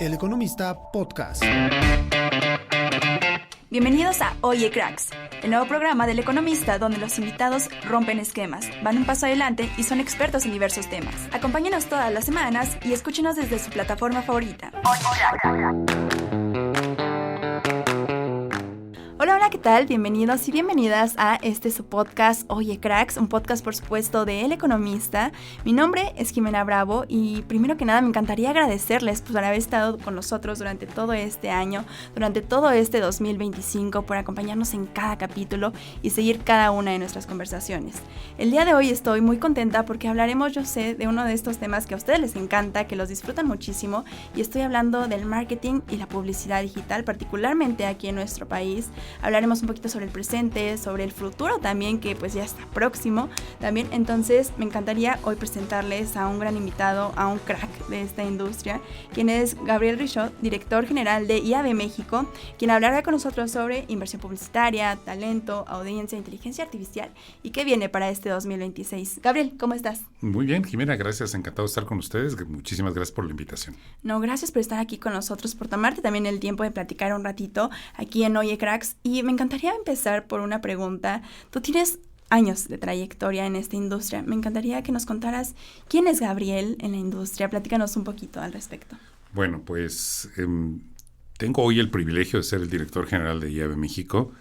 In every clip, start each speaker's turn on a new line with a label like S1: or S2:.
S1: El Economista Podcast.
S2: Bienvenidos a Oye Cracks, el nuevo programa del Economista donde los invitados rompen esquemas, van un paso adelante y son expertos en diversos temas. Acompáñenos todas las semanas y escúchenos desde su plataforma favorita. Hola, ¿qué tal? Bienvenidos y bienvenidas a su podcast Oye Cracks, un podcast por supuesto de El Economista. Mi nombre es Jimena Bravo y primero que nada me encantaría agradecerles por haber estado con nosotros durante todo este año, durante todo este 2025, por acompañarnos en cada capítulo y seguir cada una de nuestras conversaciones. El día de hoy estoy muy contenta porque hablaremos, yo sé, de uno de estos temas que a ustedes les encanta, que los disfrutan muchísimo, y estoy hablando del marketing y la publicidad digital, particularmente aquí en nuestro país. Hablaremos un poquito sobre el presente, sobre el futuro también, que pues ya está próximo también. Entonces me encantaría hoy presentarles a un gran invitado, a un crack de esta industria, quien es Gabriel Richaud, director general de IAB México, quien hablará con nosotros sobre inversión publicitaria, talento, audiencia, inteligencia artificial y qué viene para este 2026. Gabriel, ¿cómo estás?
S3: Muy bien, Jimena, gracias, encantado de estar con ustedes. Muchísimas gracias por la invitación.
S2: No, gracias por estar aquí con nosotros, por tomarte también el tiempo de platicar un ratito aquí en Oye Cracks. Y me encantaría empezar por una pregunta. Tú tienes años de trayectoria en esta industria. Me encantaría que nos contaras quién es Gabriel en la industria. Platícanos un poquito al respecto.
S3: Bueno, pues tengo hoy el privilegio de ser el director general de IAB México.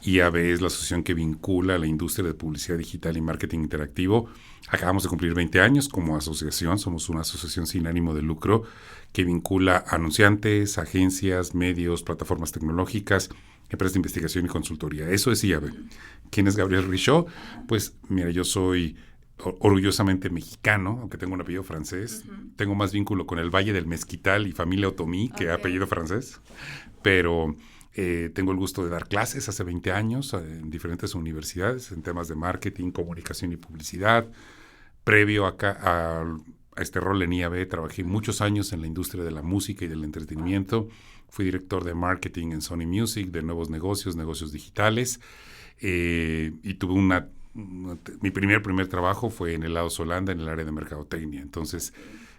S3: IAB es la asociación que vincula a la industria de publicidad digital y marketing interactivo. Acabamos de cumplir 20 años como asociación. Somos una asociación sin ánimo de lucro que vincula a anunciantes, agencias, medios, plataformas tecnológicas, empresas de investigación y consultoría. Eso es IAB. ¿Quién es Gabriel Richaud? Pues mira, yo soy orgullosamente mexicano, aunque tengo un apellido francés. Tengo más vínculo con el Valle del Mezquital y familia Otomí que apellido francés. Pero tengo el gusto de dar clases hace 20 años en diferentes universidades en temas de marketing, comunicación y publicidad. Previo a este rol en IAB, trabajé muchos años en la industria de la música y del entretenimiento. Fui director de marketing en Sony Music, de nuevos negocios digitales. Y tuve mi primer trabajo fue en Helados Holanda, en el área de mercadotecnia. Entonces,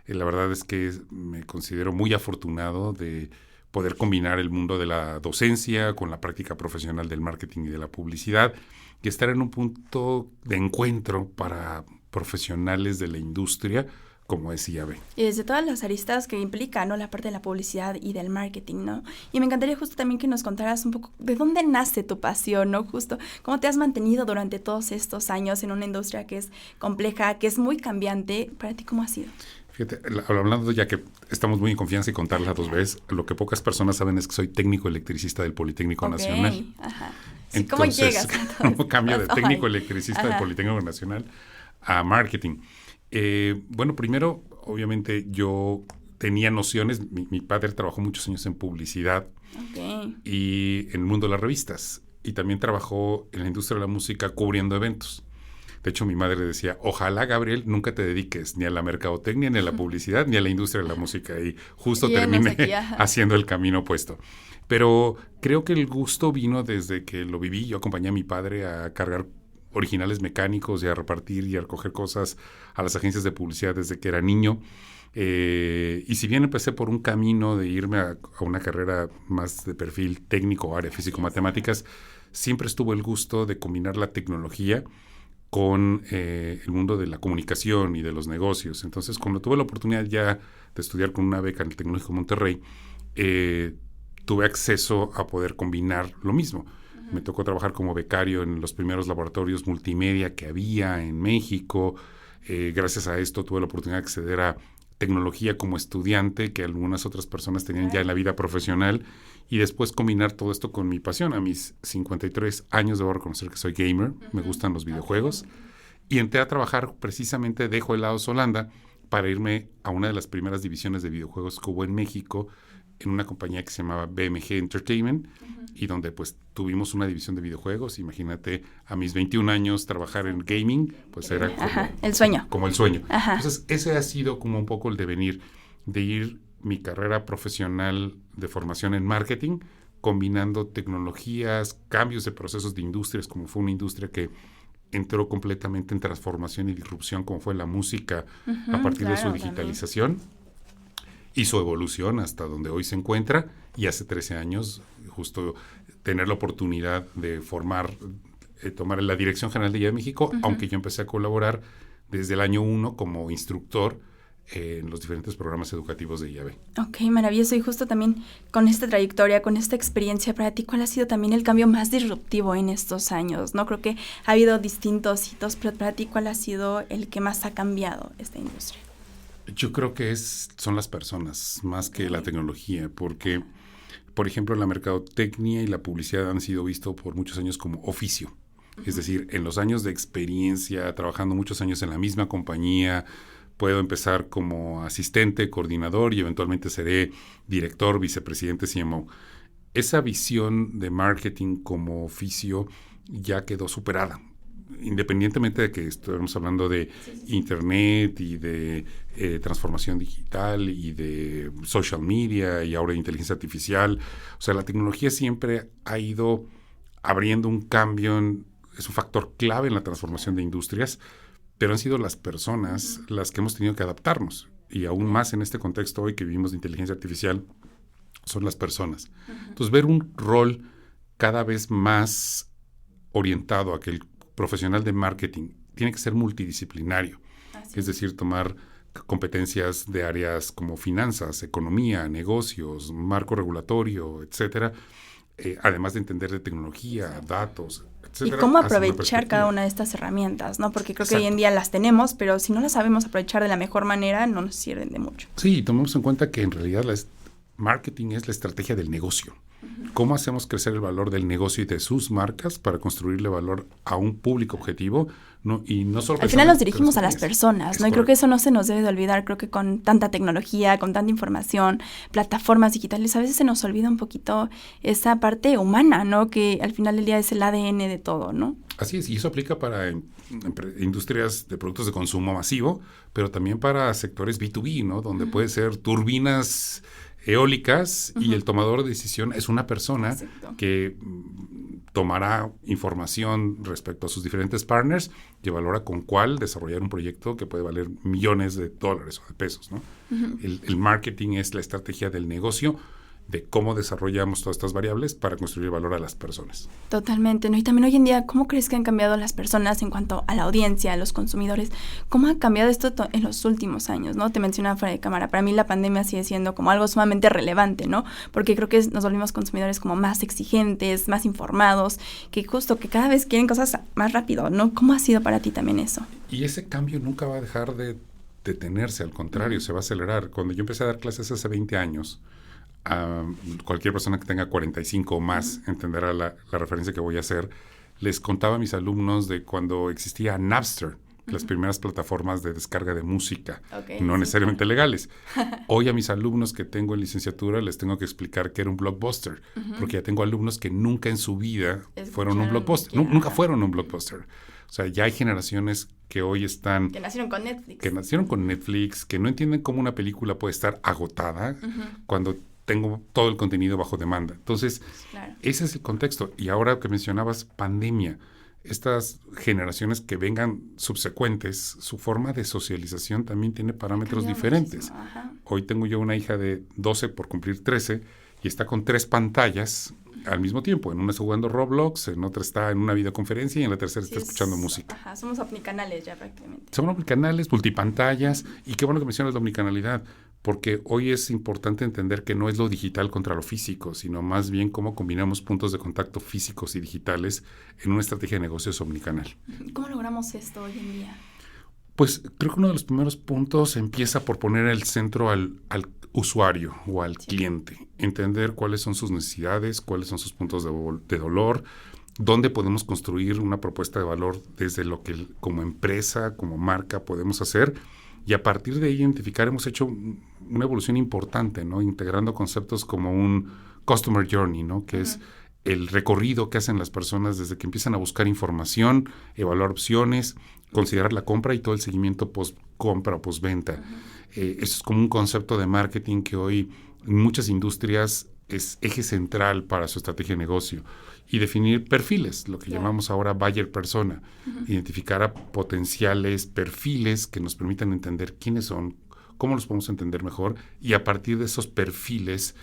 S3: la verdad es que me considero muy afortunado de poder combinar el mundo de la docencia con la práctica profesional del marketing y de la publicidad y estar en un punto de encuentro para profesionales de la industria como es IAB.
S2: Y desde todas las aristas que implica, ¿no?, la parte de la publicidad y del marketing, ¿no? Y me encantaría justo también que nos contaras un poco de dónde nace tu pasión, ¿no? Justo cómo te has mantenido durante todos estos años en una industria que es compleja, que es muy cambiante. ¿Para ti cómo ha sido?
S3: Fíjate, hablando ya que estamos muy en confianza y contarla dos veces, lo que pocas personas saben es que soy técnico electricista del Politécnico Nacional.
S2: Ajá. Sí,
S3: entonces,
S2: ¿cómo llegas?
S3: ¿Cómo cambio de técnico electricista del Politécnico Nacional a marketing? Bueno, primero, obviamente, yo tenía nociones. Mi padre trabajó muchos años en publicidad y en el mundo de las revistas. Y también trabajó en la industria de la música cubriendo eventos. De hecho, mi madre decía, ojalá, Gabriel, nunca te dediques ni a la mercadotecnia, ni a la publicidad, ni a la industria de la música. Y justo terminé haciendo el camino opuesto. Pero creo que el gusto vino desde que lo viví. Yo acompañé a mi padre a cargar originales mecánicos y a repartir y a recoger cosas a las agencias de publicidad desde que era niño. Y si bien empecé por un camino de irme a una carrera más de perfil técnico, área físico-matemáticas, siempre estuvo el gusto de combinar la tecnología con el mundo de la comunicación y de los negocios. Entonces, cuando tuve la oportunidad ya de estudiar con una beca en el Tecnológico de Monterrey, tuve acceso a poder combinar lo mismo. Me tocó trabajar como becario en los primeros laboratorios multimedia que había en México. Gracias a esto tuve la oportunidad de acceder a tecnología como estudiante que algunas otras personas tenían ya en la vida profesional y después combinar todo esto con mi pasión. A mis 53 años debo reconocer que soy gamer, me gustan los videojuegos y entré a trabajar precisamente, dejo Helados Holanda para irme a una de las primeras divisiones de videojuegos que hubo en México en una compañía que se llamaba BMG Entertainment y donde pues tuvimos una división de videojuegos. Imagínate, a mis 21 años trabajar en gaming, pues era
S2: el sueño.
S3: Como el sueño. Entonces, ese ha sido como un poco el devenir de ir mi carrera profesional de formación en marketing, combinando tecnologías, cambios de procesos de industrias, como fue una industria que entró completamente en transformación y disrupción, como fue la música a partir de su digitalización. y su evolución hasta donde hoy se encuentra, y hace 13 años justo tener la oportunidad de tomar la dirección general de IAB México, aunque yo empecé a colaborar desde el año 1 como instructor en los diferentes programas educativos de IAB.
S2: Ok, maravilloso. Y justo también con esta trayectoria, con esta experiencia para ti, ¿cuál ha sido también el cambio más disruptivo en estos años? ¿No? Creo que ha habido distintos hitos, pero para ti, ¿cuál ha sido el que más ha cambiado esta industria?
S3: Yo creo que son las personas más que la tecnología, porque, por ejemplo, la mercadotecnia y la publicidad han sido visto por muchos años como oficio. Es decir, en los años de experiencia, trabajando muchos años en la misma compañía, puedo empezar como asistente, coordinador y eventualmente seré director, vicepresidente, CMO. Esa visión de marketing como oficio ya quedó superada. Independientemente de que estemos hablando de internet y de transformación digital y de social media y ahora de inteligencia artificial. O sea, la tecnología siempre ha ido abriendo un cambio, es un factor clave en la transformación de industrias, pero han sido las personas las que hemos tenido que adaptarnos. Y aún más en este contexto hoy que vivimos de inteligencia artificial, son las personas. Entonces, ver un rol cada vez más orientado a que el profesional de marketing tiene que ser multidisciplinario. Es decir, tomar competencias de áreas como finanzas, economía, negocios, marco regulatorio, etcétera, además de entender de tecnología, datos, etcétera.
S2: Y cómo aprovechar cada una de estas herramientas, ¿no? Porque creo que hoy en día las tenemos, pero si no las sabemos aprovechar de la mejor manera, no nos sirven de mucho.
S3: Sí, tomemos en cuenta que en realidad marketing es la estrategia del negocio. ¿Cómo hacemos crecer el valor del negocio y de sus marcas para construirle valor a un público objetivo? Y no solo
S2: al final nos dirigimos a las personas, ¿no? Y creo que eso no se nos debe de olvidar. Creo que con tanta tecnología, con tanta información, plataformas digitales, a veces se nos olvida un poquito esa parte humana, ¿no? Que al final del día es el ADN de todo, ¿no?
S3: Así es, y eso aplica para industrias de productos de consumo masivo, pero también para sectores B2B, ¿no? Donde puede ser turbinas eólicas y el tomador de decisión es una persona que tomará información respecto a sus diferentes partners y valora con cuál desarrollar un proyecto que puede valer millones de dólares o de pesos, ¿no? El marketing es la estrategia del negocio, de cómo desarrollamos todas estas variables para construir valor a las personas.
S2: Totalmente, ¿no? Y también hoy en día, ¿cómo crees que han cambiado las personas en cuanto a la audiencia, a los consumidores? ¿Cómo ha cambiado esto en los últimos años, no? Te mencionaba fuera de cámara, para mí la pandemia sigue siendo como algo sumamente relevante, ¿no? Porque creo que nos volvimos consumidores como más exigentes, más informados, que justo que cada vez quieren cosas más rápido, ¿no? ¿Cómo ha sido para ti también eso?
S3: Y ese cambio nunca va a dejar de detenerse, al contrario, se va a acelerar. Cuando yo empecé a dar clases hace 20 años, cualquier persona que tenga 45 o más entenderá la referencia que voy a hacer. Les contaba a mis alumnos de cuando existía Napster, las primeras plataformas de descarga de música, no necesariamente legales. Hoy a mis alumnos que tengo en licenciatura les tengo que explicar qué era un blockbuster, porque ya tengo alumnos que nunca en su vida fueron un blockbuster, nunca fueron un blockbuster. O sea, ya hay generaciones que hoy están...
S2: Que nacieron con Netflix.
S3: Que nacieron con Netflix, que no entienden cómo una película puede estar agotada cuando tengo todo el contenido bajo demanda. Entonces, ese es el contexto. Y ahora que mencionabas pandemia, estas generaciones que vengan subsecuentes, su forma de socialización también tiene parámetros diferentes. Hoy tengo yo una hija de 12 por cumplir 13 y está con 3 pantallas al mismo tiempo. En una está jugando Roblox, en otra está en una videoconferencia y en la tercera está escuchando música.
S2: Somos omnicanales ya prácticamente.
S3: Somos omnicanales, multipantallas, y qué bueno que mencionas la omnicanalidad, porque hoy es importante entender que no es lo digital contra lo físico, sino más bien cómo combinamos puntos de contacto físicos y digitales en una estrategia de negocios omnicanal.
S2: ¿Cómo logramos esto hoy en día?
S3: Pues creo que uno de los primeros puntos empieza por poner el centro al usuario o al cliente, entender cuáles son sus necesidades, cuáles son sus puntos de dolor, dónde podemos construir una propuesta de valor desde lo que como empresa, como marca podemos hacer, y a partir de ahí identificar, hemos hecho una evolución importante, ¿no? Integrando conceptos como un Customer Journey, ¿no? Que es el recorrido que hacen las personas desde que empiezan a buscar información, evaluar opciones, considerar la compra y todo el seguimiento post-compra o post-venta. Eso es como un concepto de marketing que hoy en muchas industrias es eje central para su estrategia de negocio. Y definir perfiles, lo que llamamos ahora buyer persona. Identificar a potenciales perfiles que nos permitan entender quiénes son, cómo los podemos entender mejor y a partir de esos perfiles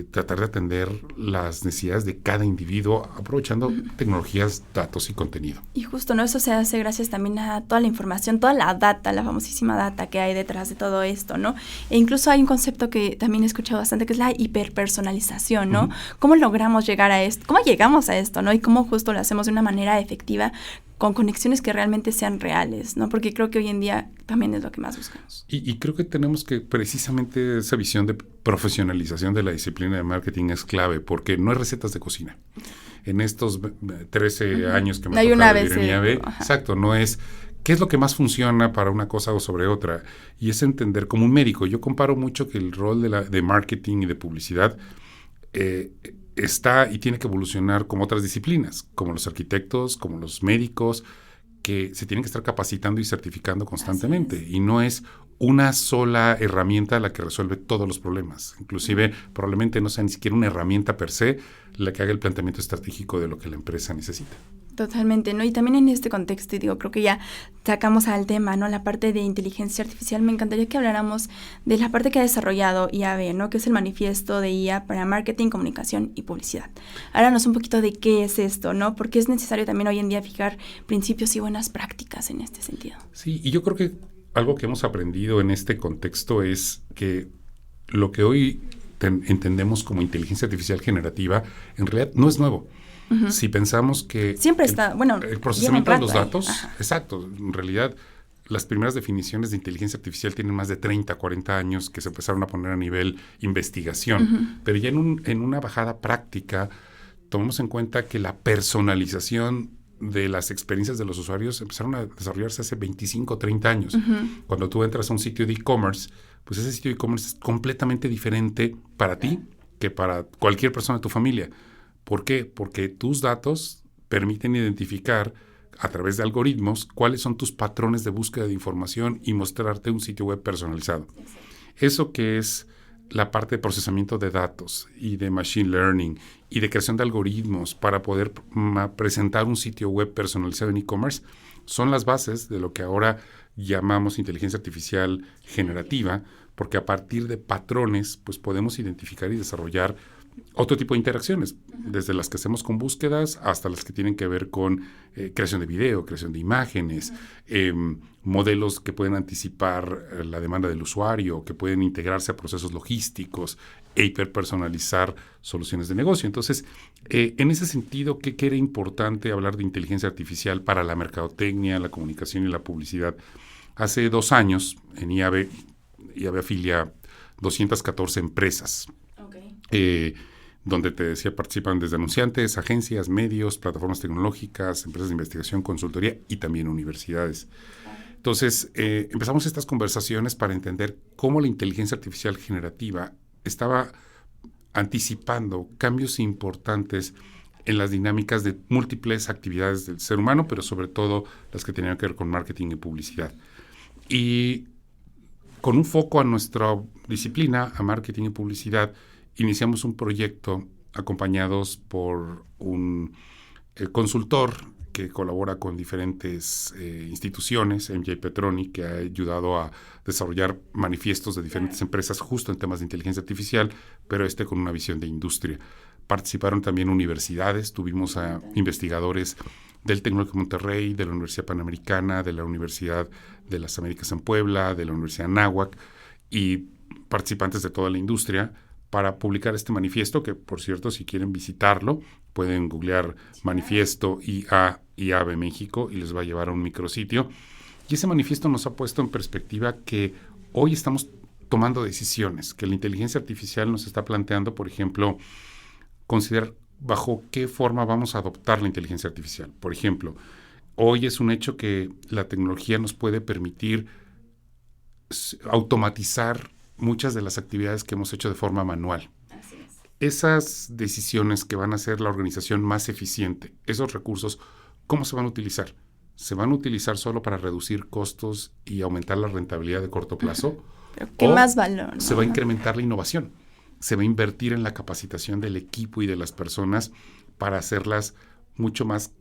S3: tratar de atender las necesidades de cada individuo aprovechando tecnologías, datos y contenido.
S2: Y justo, ¿no? Eso se hace gracias también a toda la información, toda la data, la famosísima data que hay detrás de todo esto, ¿no? E incluso hay un concepto que también he escuchado bastante, que es la hiperpersonalización, ¿no? ¿Cómo logramos llegar a esto? ¿Cómo llegamos a esto, no? Y cómo justo lo hacemos de una manera efectiva, con conexiones que realmente sean reales, ¿no? Porque creo que hoy en día también es lo que más buscamos.
S3: Y creo que tenemos que precisamente esa visión de profesionalización de la disciplina de marketing es clave, porque no hay recetas de cocina. En estos 13 años que me
S2: hay una
S3: vivir en IAB, exacto, no es qué es lo que más funciona para una cosa o sobre otra, y es entender como un médico. Yo comparo mucho que el rol de marketing y de publicidad está y tiene que evolucionar como otras disciplinas, como los arquitectos, como los médicos, que se tienen que estar capacitando y certificando constantemente. Y no es una sola herramienta la que resuelve todos los problemas. Inclusive, probablemente no sea ni siquiera una herramienta per se la que haga el planteamiento estratégico de lo que la empresa necesita.
S2: Totalmente, ¿no? Y también en este contexto, y digo, creo que ya sacamos al tema, ¿no? La parte de inteligencia artificial, me encantaría que habláramos de la parte que ha desarrollado IAB, ¿no? Que es el manifiesto de IA para marketing, comunicación y publicidad. Háblanos un poquito de qué es esto, ¿no? Porque es necesario también hoy en día fijar principios y buenas prácticas en este sentido.
S3: Sí, y yo creo que algo que hemos aprendido en este contexto es que lo que hoy entendemos como inteligencia artificial generativa, en realidad no es nuevo. Si pensamos que
S2: siempre está,
S3: el procesamiento de los datos, exacto, en realidad las primeras definiciones de inteligencia artificial tienen más de 30, 40 años que se empezaron a poner a nivel investigación, pero ya en una bajada práctica tomamos en cuenta que la personalización de las experiencias de los usuarios empezaron a desarrollarse hace 25, 30 años. Cuando tú entras a un sitio de e-commerce, pues ese sitio de e-commerce es completamente diferente para ti que para cualquier persona de tu familia. ¿Por qué? Porque tus datos permiten identificar a través de algoritmos cuáles son tus patrones de búsqueda de información y mostrarte un sitio web personalizado. Eso que es la parte de procesamiento de datos y de machine learning y de creación de algoritmos para poder presentar un sitio web personalizado en e-commerce son las bases de lo que ahora llamamos inteligencia artificial generativa, porque a partir de patrones pues podemos identificar y desarrollar otro tipo de interacciones, desde las que hacemos con búsquedas hasta las que tienen que ver con creación de video, creación de imágenes, modelos que pueden anticipar la demanda del usuario, que pueden integrarse a procesos logísticos e hiperpersonalizar soluciones de negocio. Entonces, en ese sentido, ¿qué era importante hablar de inteligencia artificial para la mercadotecnia, la comunicación y la publicidad? Hace 2 años, en IAB afilia 214 empresas. Donde te decía participan desde anunciantes, agencias, medios, plataformas tecnológicas, empresas de investigación, consultoría y también universidades. Entonces, empezamos estas conversaciones para entender cómo la inteligencia artificial generativa estaba anticipando cambios importantes en las dinámicas de múltiples actividades del ser humano, pero sobre todo las que tenían que ver con marketing y publicidad. Y con un foco a nuestra disciplina, a marketing y publicidad, iniciamos un proyecto acompañados por un consultor que colabora con diferentes instituciones, MJ Petroni, que ha ayudado a desarrollar manifiestos de diferentes empresas justo en temas de inteligencia artificial, pero con una visión de industria. Participaron también universidades, tuvimos a investigadores del Tecnológico de Monterrey, de la Universidad Panamericana, de la Universidad de las Américas en Puebla, de la Universidad Anáhuac y participantes de toda la industria para publicar este manifiesto, que por cierto, si quieren visitarlo, pueden googlear manifiesto IAB México y les va a llevar a un micrositio. Y ese manifiesto nos ha puesto en perspectiva que hoy estamos tomando decisiones, que la inteligencia artificial nos está planteando, por ejemplo, considerar bajo qué forma vamos a adoptar la inteligencia artificial. Por ejemplo, hoy es un hecho que la tecnología nos puede permitir automatizar muchas de las actividades que hemos hecho de forma manual.
S2: Así es.
S3: Esas decisiones que van a hacer la organización más eficiente, esos recursos, ¿cómo se van a utilizar? ¿Se van a utilizar solo para reducir costos y aumentar la rentabilidad de corto plazo?
S2: ¿Pero qué más valor, ¿no?
S3: Se va a incrementar la innovación. Se va a invertir en la capacitación del equipo y de las personas para hacerlas mucho más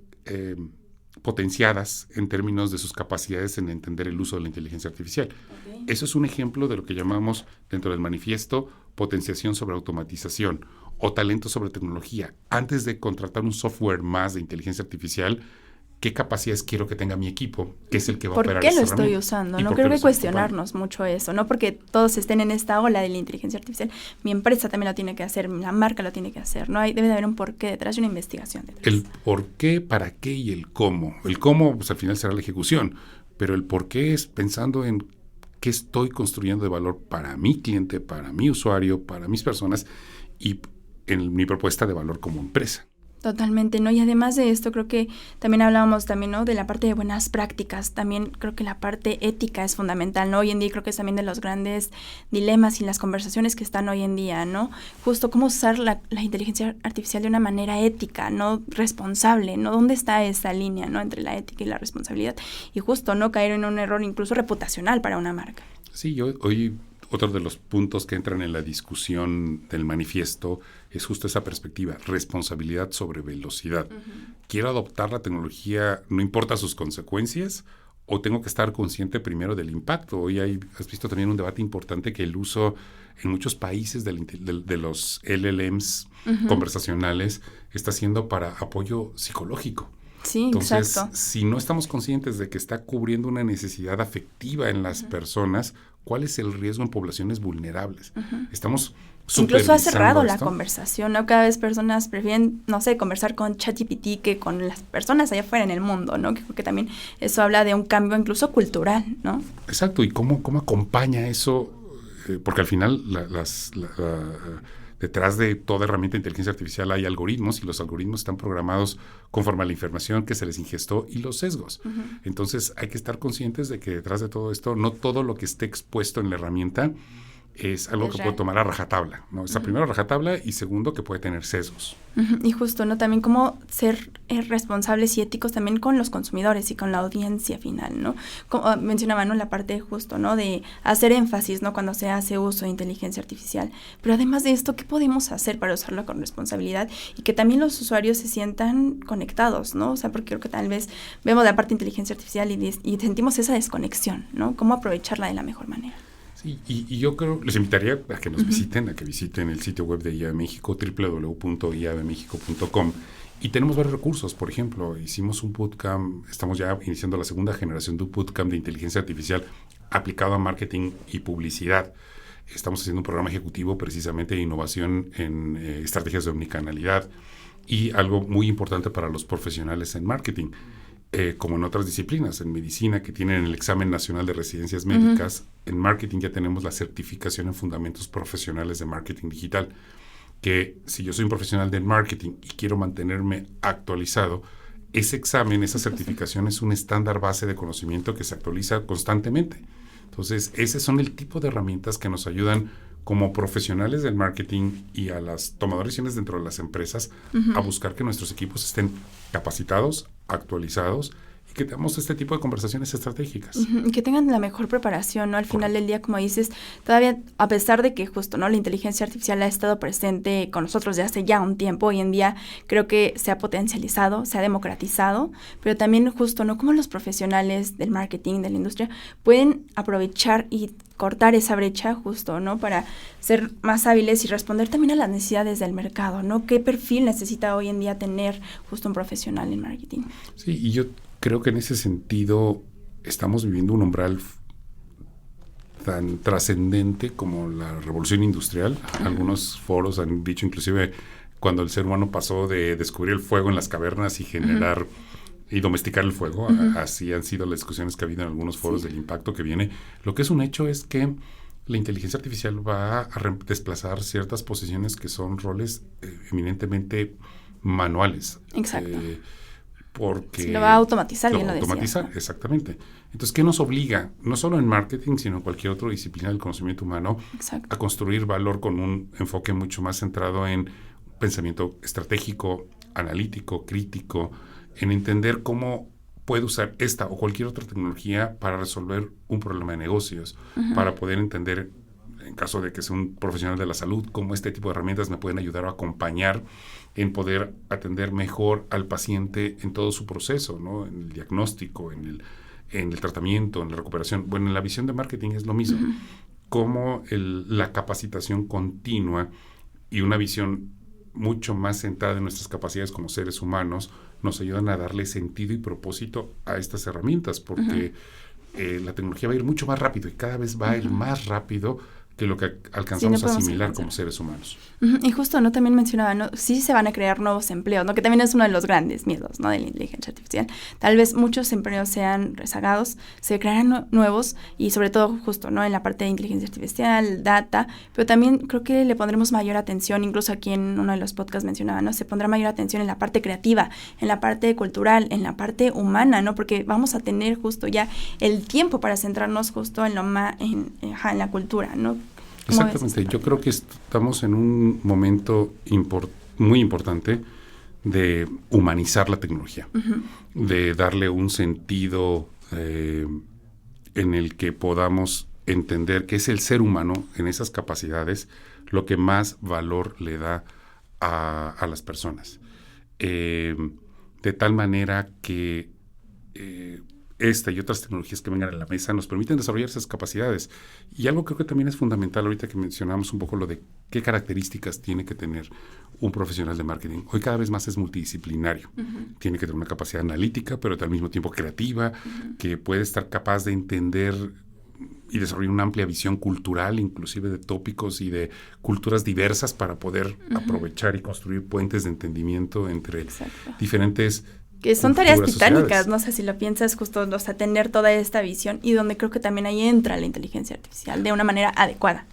S3: potenciadas en términos de sus capacidades en entender el uso de la inteligencia artificial. Okay. Eso es un ejemplo de lo que llamamos dentro del manifiesto potenciación sobre automatización o talento sobre tecnología. Antes de contratar un software más de inteligencia artificial, ¿qué capacidades quiero que tenga mi equipo? ¿Qué es el que va a operar esa herramienta?
S2: ¿Por qué lo estoy usando? No creo que cuestionarnos mucho eso, no porque todos estén en esta ola de la inteligencia artificial. Mi empresa también lo tiene que hacer, la marca lo tiene que hacer, ¿no? Debe de haber un porqué detrás y una investigación detrás.
S3: El por qué, para qué y el cómo. El cómo, pues al final será la ejecución, pero el por qué es pensando en qué estoy construyendo de valor para mi cliente, para mi usuario, para mis personas y en mi propuesta de valor como empresa.
S2: Totalmente, ¿no? Y además de esto, creo que también hablábamos también, ¿no? De la parte de buenas prácticas. También creo que la parte ética es fundamental, ¿no? Hoy en día creo que es también de los grandes dilemas y las conversaciones que están hoy en día, ¿no? Justo cómo usar la inteligencia artificial de una manera ética, ¿no? Responsable, ¿no? ¿Dónde está esa línea, ¿no? Entre la ética y la responsabilidad. Y justo, ¿no? Caer en un error incluso reputacional para una marca.
S3: Sí, hoy otro de los puntos que entran en la discusión del manifiesto es justo esa perspectiva, responsabilidad sobre velocidad. Uh-huh. ¿Quiero adoptar la tecnología, no importa sus consecuencias, o tengo que estar consciente primero del impacto? Hoy has visto también un debate importante que el uso en muchos países de los LLMs uh-huh. conversacionales está siendo para apoyo psicológico.
S2: Sí,
S3: entonces,
S2: exacto.
S3: Si no estamos conscientes de que está cubriendo una necesidad afectiva en las uh-huh. personas, ¿cuál es el riesgo en poblaciones vulnerables? Uh-huh. Estamos
S2: incluso ha cerrado la conversación, ¿no? Cada vez personas prefieren, no sé, conversar con ChatGPT que con las personas allá afuera en el mundo, ¿no? Que también eso habla de un cambio incluso cultural, ¿no?
S3: Exacto, ¿y cómo acompaña eso? Porque al final detrás de toda herramienta de inteligencia artificial hay algoritmos y los algoritmos están programados conforme a la información que se les ingestó y los sesgos. Uh-huh. Entonces hay que estar conscientes de que detrás de todo esto, no todo lo que esté expuesto en la herramienta es algo que puede tomar a rajatabla, ¿no? Está uh-huh. primero a rajatabla y segundo que puede tener sesgos.
S2: Uh-huh. Y justo, ¿no? También cómo ser responsables y éticos también con los consumidores y con la audiencia final, ¿no? Como mencionaba, ¿no? La parte justo, ¿no? De hacer énfasis, ¿no? Cuando se hace uso de inteligencia artificial. Pero además de esto, ¿qué podemos hacer para usarlo con responsabilidad? Y que también los usuarios se sientan conectados, ¿no? O sea, porque creo que tal vez vemos la parte de inteligencia artificial y sentimos esa desconexión, ¿no? ¿Cómo aprovecharla de la mejor manera?
S3: Y yo creo, les invitaría a que nos uh-huh. visiten, a que visiten el sitio web de IAB México, www.iabmexico.com. Y tenemos varios recursos. Por ejemplo, hicimos un bootcamp, estamos ya iniciando la segunda generación de un bootcamp de inteligencia artificial aplicado a marketing y publicidad. Estamos haciendo un programa ejecutivo precisamente de innovación en estrategias de omnicanalidad y algo muy importante para los profesionales en marketing. Como en otras disciplinas, en medicina que tienen el examen nacional de residencias médicas, uh-huh. en marketing ya tenemos la certificación en fundamentos profesionales de marketing digital, que si yo soy un profesional del marketing y quiero mantenerme actualizado, ese examen, esa certificación es un estándar base de conocimiento que se actualiza constantemente. Entonces, ese son el tipo de herramientas que nos ayudan como profesionales del marketing y a las tomadoras de decisiones dentro de las empresas uh-huh. a buscar que nuestros equipos estén capacitados, actualizados y que tengamos este tipo de conversaciones estratégicas.
S2: Uh-huh. Y que tengan la mejor preparación, ¿no? Al final del día, como dices, todavía, a pesar de que justo, ¿no? La inteligencia artificial ha estado presente con nosotros desde hace ya un tiempo, hoy en día creo que se ha potencializado, se ha democratizado, pero también justo, ¿no? Cómo los profesionales del marketing, de la industria, pueden aprovechar y cortar esa brecha justo, ¿no? Para ser más hábiles y responder también a las necesidades del mercado, ¿no? ¿Qué perfil necesita hoy en día tener justo un profesional en marketing?
S3: Sí, y yo creo que en ese sentido estamos viviendo un umbral tan trascendente como la revolución industrial. Uh-huh. Algunos foros han dicho inclusive cuando el ser humano pasó de descubrir el fuego en las cavernas y generar uh-huh. y domesticar el fuego, uh-huh. así han sido las discusiones que ha habido en algunos foros sí. del impacto que viene. Lo que es un hecho es que la inteligencia artificial va a desplazar ciertas posiciones que son roles eminentemente manuales.
S2: Exacto.
S3: Porque
S2: sí, lo va a automatizar,
S3: lo
S2: bien
S3: va a automatizar,
S2: decías, ¿no?
S3: Exactamente. Entonces, ¿qué nos obliga? No solo en marketing, sino en cualquier otra disciplina del conocimiento humano,
S2: exacto.
S3: a construir valor con un enfoque mucho más centrado en pensamiento estratégico, analítico, crítico, en entender cómo puede usar esta o cualquier otra tecnología para resolver un problema de negocios, uh-huh. para poder entender en caso de que sea un profesional de la salud, cómo este tipo de herramientas me pueden ayudar a acompañar en poder atender mejor al paciente en todo su proceso, ¿no? En el diagnóstico, en el tratamiento, en la recuperación. Bueno, en la visión de marketing es lo mismo. Cómo la capacitación continua y una visión mucho más centrada en nuestras capacidades como seres humanos nos ayudan a darle sentido y propósito a estas herramientas, porque la tecnología va a ir mucho más rápido y cada vez va a ir más rápido que lo que alcanzamos a asimilar como seres humanos.
S2: Y justo, ¿no? También mencionaba, ¿no? Sí se van a crear nuevos empleos, ¿no? Que también es uno de los grandes miedos, ¿no? De la inteligencia artificial. Tal vez muchos empleos sean rezagados, se crearán nuevos y sobre todo justo, ¿no? En la parte de inteligencia artificial, data, pero también creo que le pondremos mayor atención, incluso aquí en uno de los podcasts mencionaba, ¿no? Se pondrá mayor atención en la parte creativa, en la parte cultural, en la parte humana, ¿no? Porque vamos a tener justo ya el tiempo para centrarnos justo en en la cultura, ¿no?
S3: Exactamente, yo creo que estamos en un momento muy importante de humanizar la tecnología, de darle un sentido en el que podamos entender que es el ser humano en esas capacidades lo que más valor le da a las personas. De tal manera que esta y otras tecnologías que vengan a la mesa nos permiten desarrollar esas capacidades. Y algo creo que también es fundamental ahorita que mencionamos un poco lo de qué características tiene que tener un profesional de marketing. Hoy cada vez más es multidisciplinario. Tiene que tener una capacidad analítica, pero al mismo tiempo creativa, que puede estar capaz de entender y desarrollar una amplia visión cultural, inclusive de tópicos y de culturas diversas para poder aprovechar y construir puentes de entendimiento entre diferentes
S2: que son tareas titánicas,
S3: sociedades.
S2: No sé si lo piensas, justo, o sea, tener toda esta visión y donde creo que también ahí entra la inteligencia artificial de una manera adecuada.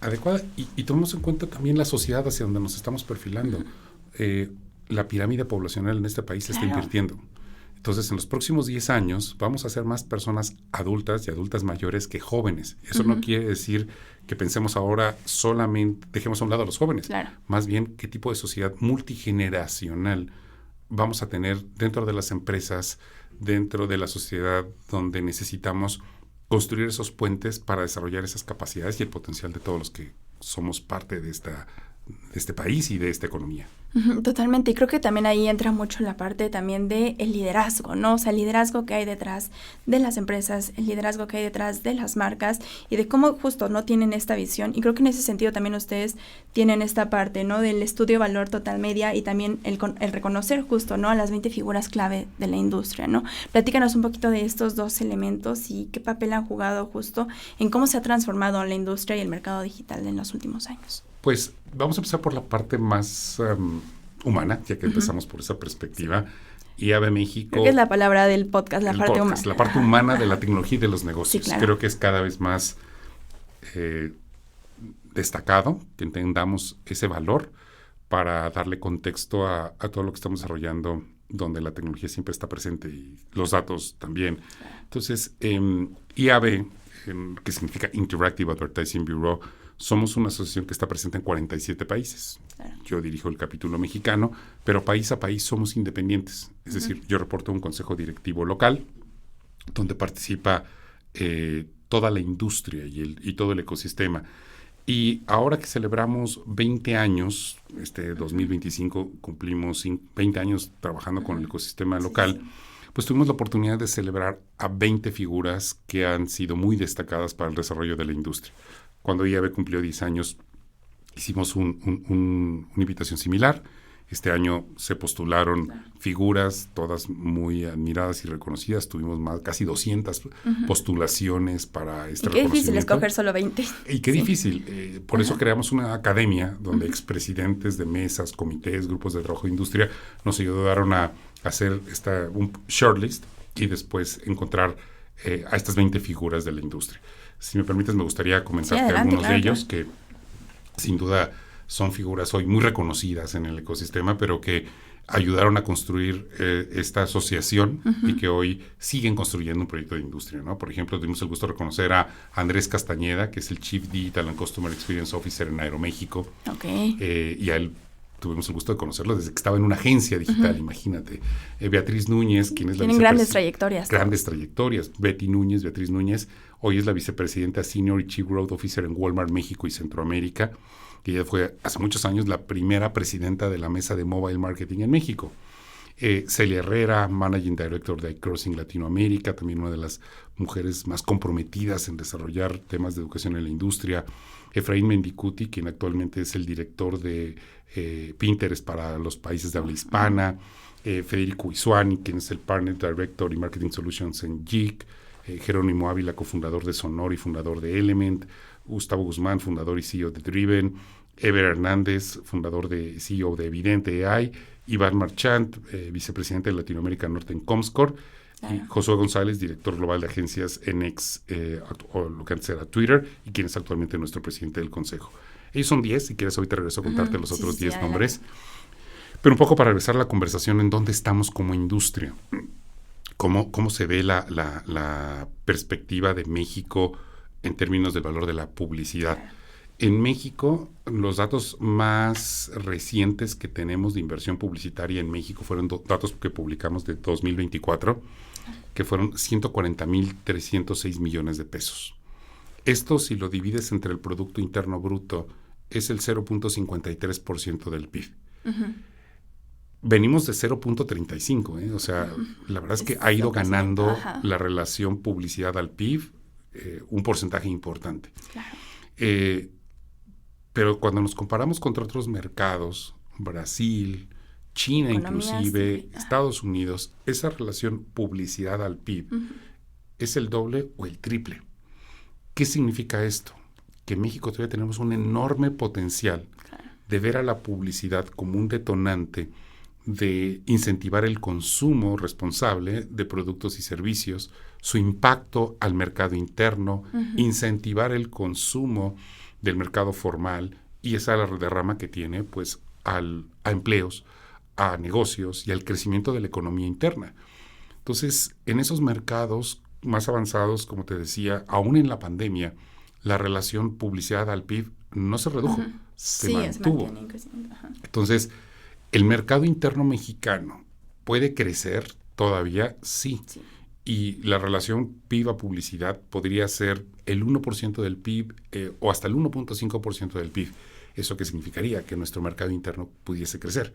S3: Y tomemos en cuenta también la sociedad hacia donde nos estamos perfilando. La pirámide poblacional en este país se está invirtiendo. Entonces, en los próximos 10 años vamos a ser más personas adultas y adultas mayores que jóvenes. Eso no quiere decir que pensemos ahora solamente, dejemos a un lado a los jóvenes.
S2: Claro.
S3: Más bien, qué tipo de sociedad multigeneracional vamos a tener dentro de las empresas, dentro de la sociedad, donde necesitamos construir esos puentes para desarrollar esas capacidades y el potencial de todos los que somos parte de este país y de esta economía.
S2: Totalmente, y creo que también ahí entra mucho la parte también de el liderazgo, ¿no? O sea, el liderazgo que hay detrás de las empresas, el liderazgo que hay detrás de las marcas y de cómo justo no tienen esta visión. Y creo que en ese sentido también ustedes tienen esta parte, ¿no? Del estudio valor total media y también el reconocer justo, ¿no? A las 20 figuras clave de la industria, ¿no? Platícanos un poquito de estos dos elementos y qué papel han jugado justo en cómo se ha transformado la industria y el mercado digital en los últimos años.
S3: Pues vamos a empezar por la parte más humana, ya que empezamos por esa perspectiva. IAB México...
S2: Creo que es la palabra del podcast, la parte humana.
S3: La parte humana de la tecnología y de los negocios.
S2: Sí, claro.
S3: Creo que es cada vez más destacado que entendamos ese valor para darle contexto a todo lo que estamos desarrollando, donde la tecnología siempre está presente y los datos también. Entonces, IAB, que significa Interactive Advertising Bureau, somos una asociación que está presente en 47 países. Claro. Yo dirijo el capítulo mexicano, pero país a país somos independientes. Es decir, yo reporto a un consejo directivo local donde participa toda la industria y todo el ecosistema. Y ahora que celebramos 20 años, 2025 cumplimos 20 años trabajando con el ecosistema local, pues tuvimos la oportunidad de celebrar a 20 figuras que han sido muy destacadas para el desarrollo de la industria. Cuando IAB cumplió 10 años, hicimos una invitación similar. Este año se postularon figuras, todas muy admiradas y reconocidas. Tuvimos casi 200 postulaciones para este reconocimiento.
S2: Y qué difícil escoger solo 20.
S3: Y qué difícil. Por eso creamos una academia donde expresidentes de mesas, comités, grupos de trabajo de industria nos ayudaron a hacer un shortlist y después encontrar a estas 20 figuras de la industria. Si me permites, me gustaría comentarte algunos de ellos que sin duda son figuras hoy muy reconocidas en el ecosistema, pero que ayudaron a construir esta asociación y que hoy siguen construyendo un proyecto de industria, ¿no? Por ejemplo, tuvimos el gusto de reconocer a Andrés Castañeda, que es el Chief Digital and Customer Experience Officer en Aeroméxico.
S2: Okay.
S3: Y a él tuvimos el gusto de conocerlo desde que estaba en una agencia digital, imagínate. Beatriz Núñez, quien es la
S2: Tienen grandes trayectorias.
S3: Grandes trayectorias. Beatriz Núñez, hoy es la vicepresidenta Senior y Chief Growth Officer en Walmart México y Centroamérica, que ella fue hace muchos años la primera presidenta de la mesa de Mobile Marketing en México. Celia Herrera, Managing Director de iCrossing Latinoamérica, también una de las mujeres más comprometidas en desarrollar temas de educación en la industria. Efraín Mendicuti, quien actualmente es el director de Pinterest para los países de habla hispana. Federico Isuani, quien es el Partner Director y Marketing Solutions en JIC. Jerónimo Ávila, cofundador de Sonor y fundador de Element. Gustavo Guzmán, fundador y CEO de Driven. Ever Hernández, fundador de CEO de Evidente AI. Iván Marchant, vicepresidente de Latinoamérica Norte en Comscore. Y Josué González, director global de agencias en X, o lo que antes era Twitter, y quien es actualmente nuestro presidente del consejo. Ellos son 10, si quieres ahorita regreso a contarte los otros 10 nombres. Pero un poco para regresar a la conversación en dónde estamos como industria. ¿Cómo se ve la perspectiva de México en términos del valor de la publicidad? En México, los datos más recientes que tenemos de inversión publicitaria en México fueron datos que publicamos de 2024, que fueron 140,306 millones de pesos. Esto, si lo divides entre el Producto Interno Bruto, es el 0.53% del PIB. Venimos de 0.35, o sea, la verdad es que ha ido ganando la relación publicidad al PIB un porcentaje importante. Claro. Pero cuando nos comparamos contra otros mercados, Brasil, China inclusive, Estados Unidos, esa relación publicidad al PIB es el doble o el triple. ¿Qué significa esto? Que en México todavía tenemos un enorme potencial de ver a la publicidad como un detonante de incentivar el consumo responsable de productos y servicios, su impacto al mercado interno, incentivar el consumo del mercado formal, y esa es la derrama que tiene pues a empleos, a negocios y al crecimiento de la economía interna. Entonces, en esos mercados más avanzados, como te decía, aún en la pandemia, la relación publicidad al PIB no se redujo, se mantuvo. Entonces, ¿el mercado interno mexicano puede crecer todavía? Sí. Y la relación PIB a publicidad podría ser el 1% del PIB o hasta el 1.5% del PIB. ¿Eso qué significaría? Que nuestro mercado interno pudiese crecer.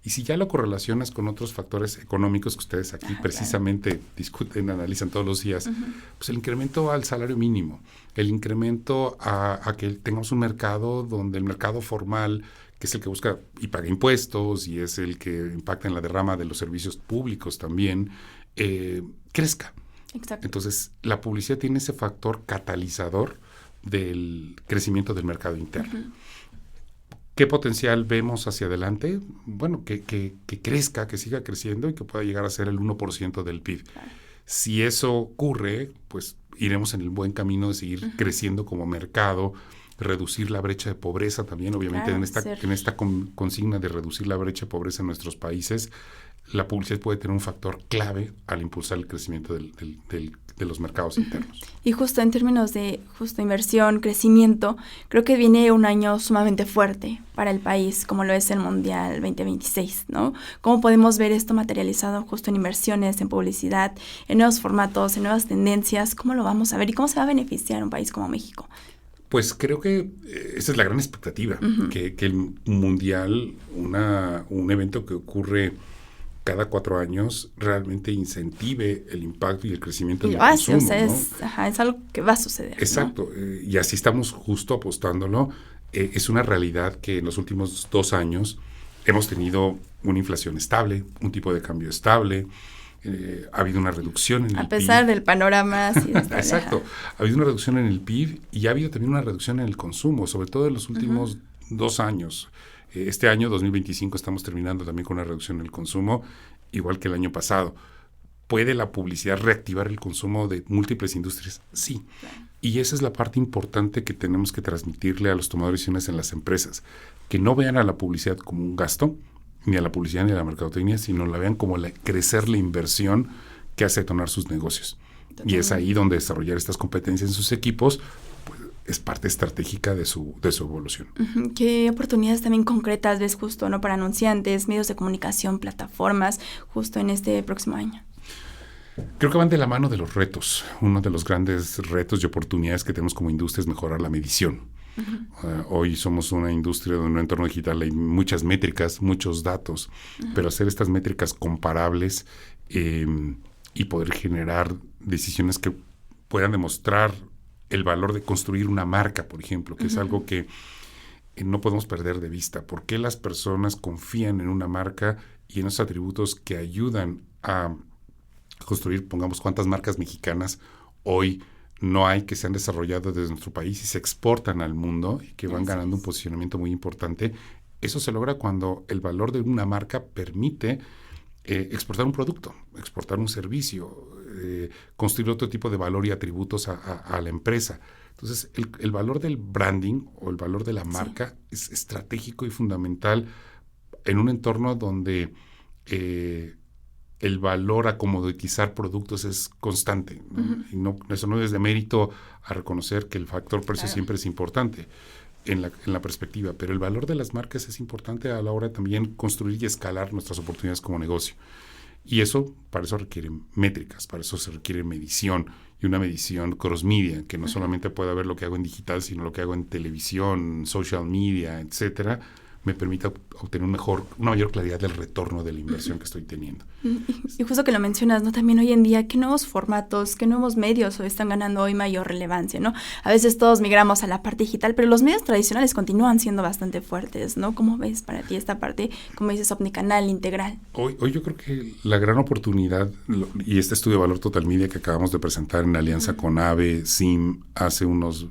S3: Y si ya lo correlacionas con otros factores económicos que ustedes aquí precisamente discuten, analizan todos los días, pues el incremento al salario mínimo, el incremento a que tengamos un mercado donde el mercado formal, que es el que busca y paga impuestos y es el que impacta en la derrama de los servicios públicos también, crezca. Exacto. Entonces, la publicidad tiene ese factor catalizador del crecimiento del mercado interno. ¿Qué potencial vemos hacia adelante? Bueno, que crezca, que siga creciendo y que pueda llegar a ser el 1% del PIB. Claro. Si eso ocurre, pues iremos en el buen camino de seguir creciendo como mercado, reducir la brecha de pobreza también, obviamente en esta consigna de reducir la brecha de pobreza en nuestros países, la publicidad puede tener un factor clave al impulsar el crecimiento de los mercados internos.
S2: Y justo en términos de inversión, crecimiento, creo que viene un año sumamente fuerte para el país, como lo es el Mundial 2026, ¿no? ¿Cómo podemos ver esto materializado justo en inversiones, en publicidad, en nuevos formatos, en nuevas tendencias? ¿Cómo lo vamos a ver y cómo se va a beneficiar un país como México?
S3: Pues creo que esa es la gran expectativa, que el Mundial, un evento que ocurre cada 4 años, realmente incentive el impacto y el crecimiento del consumo.
S2: O sea, es algo que va a suceder.
S3: Exacto, ¿no? Y así estamos justo apostándolo. Es una realidad que en los últimos 2 años hemos tenido una inflación estable, un tipo de cambio estable, ha habido una reducción en el PIB.
S2: A pesar del panorama. Sí,
S3: exacto, ha habido una reducción en el PIB y ha habido también una reducción en el consumo, sobre todo en los últimos 2 años. Este año, 2025, estamos terminando también con una reducción en el consumo, igual que el año pasado. ¿Puede la publicidad reactivar el consumo de múltiples industrias? Sí. Claro. Y esa es la parte importante que tenemos que transmitirle a los tomadores de decisiones en las empresas. Que no vean a la publicidad como un gasto, ni a la publicidad ni a la mercadotecnia, sino la vean como crecer la inversión que hace detonar sus negocios. Totalmente. Y es ahí donde desarrollar estas competencias en sus equipos pues, es parte estratégica de su evolución.
S2: ¿Qué oportunidades también concretas ves justo, ¿no? Para anunciantes, medios de comunicación, plataformas, justo en este próximo año?
S3: Creo que van de la mano de los retos. Uno de los grandes retos y oportunidades que tenemos como industria es mejorar la medición. Hoy somos una industria donde en un entorno digital hay muchas métricas, muchos datos, pero hacer estas métricas comparables y poder generar decisiones que puedan demostrar el valor de construir una marca, por ejemplo, que es algo que no podemos perder de vista. ¿Por qué las personas confían en una marca y en esos atributos que ayudan a construir, pongamos, cuántas marcas mexicanas hoy no hay que se han desarrollado desde nuestro país y se exportan al mundo y que van ganando un posicionamiento muy importante? Eso se logra cuando el valor de una marca permite exportar un producto, exportar un servicio, construir otro tipo de valor y atributos a la empresa. Entonces, el valor del branding o el valor de la marca es estratégico y fundamental en un entorno donde el valor a comoditizar productos es constante, ¿no? Y eso no es de mérito a reconocer que el factor precio siempre es importante en la perspectiva, pero el valor de las marcas es importante a la hora de también construir y escalar nuestras oportunidades como negocio. Y para eso requiere métricas, para eso se requiere medición, y una medición cross-media, que no solamente pueda ver lo que hago en digital, sino lo que hago en televisión, social media, etcétera, me permita obtener una mayor claridad del retorno de la inversión que estoy teniendo.
S2: Y justo que lo mencionas, ¿no? También hoy en día, ¿qué nuevos formatos, qué nuevos medios están ganando hoy mayor relevancia, ¿no? A veces todos migramos a la parte digital, pero los medios tradicionales continúan siendo bastante fuertes, ¿no? ¿Cómo ves para ti esta parte, como dices, omnicanal, integral?
S3: Hoy yo creo que la gran oportunidad, y este estudio de valor Total Media que acabamos de presentar en alianza con AVE, SIM, hace unos